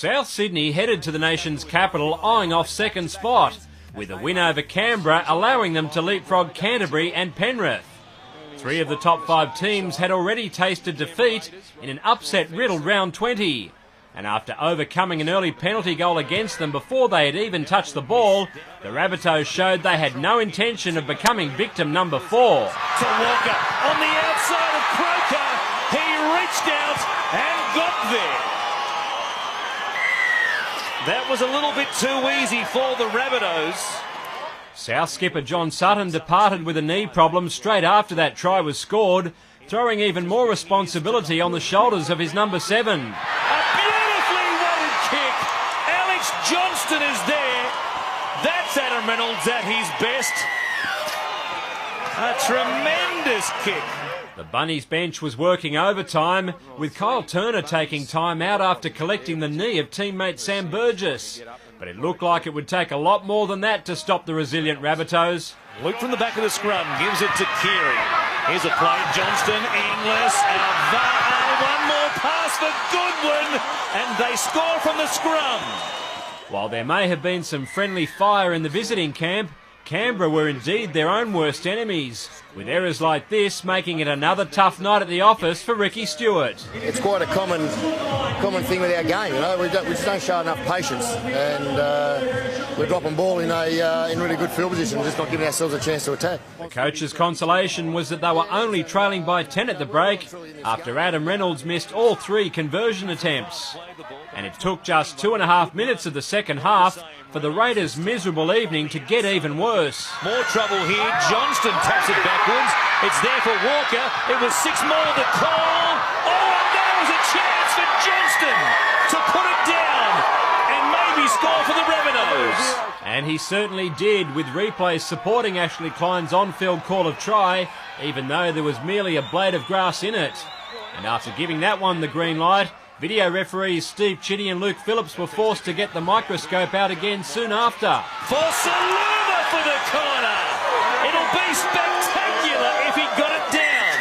South Sydney headed to the nation's capital eyeing off second spot, with a win over Canberra allowing them to leapfrog Canterbury and Penrith. 3 of the top 5 teams had already tasted defeat in an upset-riddled round 20. And after overcoming an early penalty goal against them before they had even touched the ball, the Rabbitohs showed they had no intention of becoming victim number 4. To Walker on the outside of Croker. He reached out and got there. That was a little bit too easy for the Rabbitohs. South skipper John Sutton departed with a knee problem straight after that try was scored, throwing even more responsibility on the shoulders of his number 7. A beautifully weighted kick. Alex Johnston is there. That's Adam Reynolds at his best. A tremendous kick. The Bunnies bench was working overtime, with Kyle Turner taking time out after collecting the knee of teammate Sam Burgess. But it looked like it would take a lot more than that to stop the resilient Rabbitohs. Luke from the back of the scrum gives it to Keary. Here's a play, Johnston, Inglis, one more pass for Goodwin, and they score from the scrum. While there may have been some friendly fire in the visiting camp, Canberra were indeed their own worst enemies, with errors like this making it another tough night at the office for Ricky Stewart. It's quite a common thing with our game, you know. We just don't show enough patience, and we're dropping ball in really good field position, just not giving ourselves a chance to attack. The coach's consolation was that they were only trailing by 10 at the break after Adam Reynolds missed all 3 conversion attempts. And it took just 2.5 minutes of the second half for the Raiders' miserable evening to get even worse. More trouble here. Johnston taps it backwards. It's there for Walker. It was 6 more the call. Oh, and there was a chance for Johnston to put it down and maybe score for the Rabbitohs. And he certainly did, with replays supporting Ashley Klein's on-field call of try, even though there was merely a blade of grass in it. And after giving that one the green light, video referees Steve Chitty and Luke Phillips were forced to get the microscope out again soon after. For Saluma for the corner. It'll be spectacular if he got it down.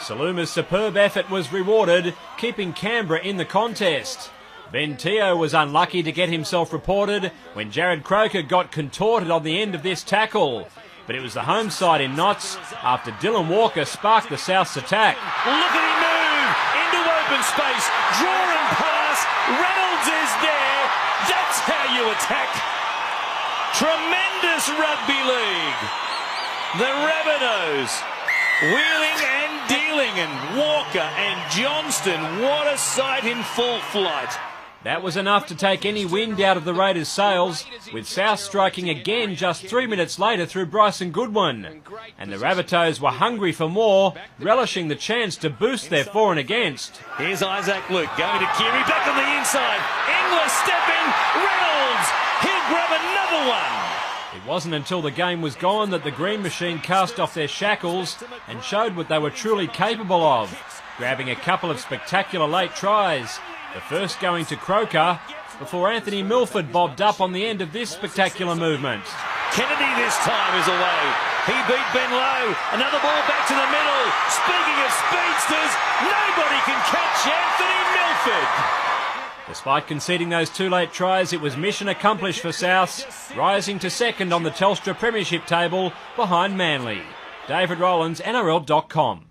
Saluma's superb effort was rewarded, keeping Canberra in the contest. Ben Teo was unlucky to get himself reported when Jared Croker got contorted on the end of this tackle. But it was the home side in knots after Dylan Walker sparked the South's attack. Look at him move into open space, draw and pass. Reynolds is there. That's how you attack. Tremendous rugby league. The Rabbitohs wheeling and dealing, and Walker and Johnston, what a sight in full flight. That was enough to take any wind out of the Raiders' sails, with South striking again just 3 minutes later through Bryson Goodwin. And the Rabbitohs were hungry for more, relishing the chance to boost their for and against. Here's Isaac Luke going to Keary, back on the inside. Inglis stepping, Reynolds, he'll grab another one. It wasn't until the game was gone that the Green Machine cast off their shackles and showed what they were truly capable of, grabbing a couple of spectacular late tries. The first going to Croker, before Anthony Milford bobbed up on the end of this spectacular movement. Kennedy this time is away. He beat Ben Lowe. Another ball back to the middle. Speaking of speedsters, nobody can catch Anthony Milford. Despite conceding those 2 late tries, it was mission accomplished for South, rising to second on the Telstra Premiership table behind Manly. David Rowlands, NRL.com.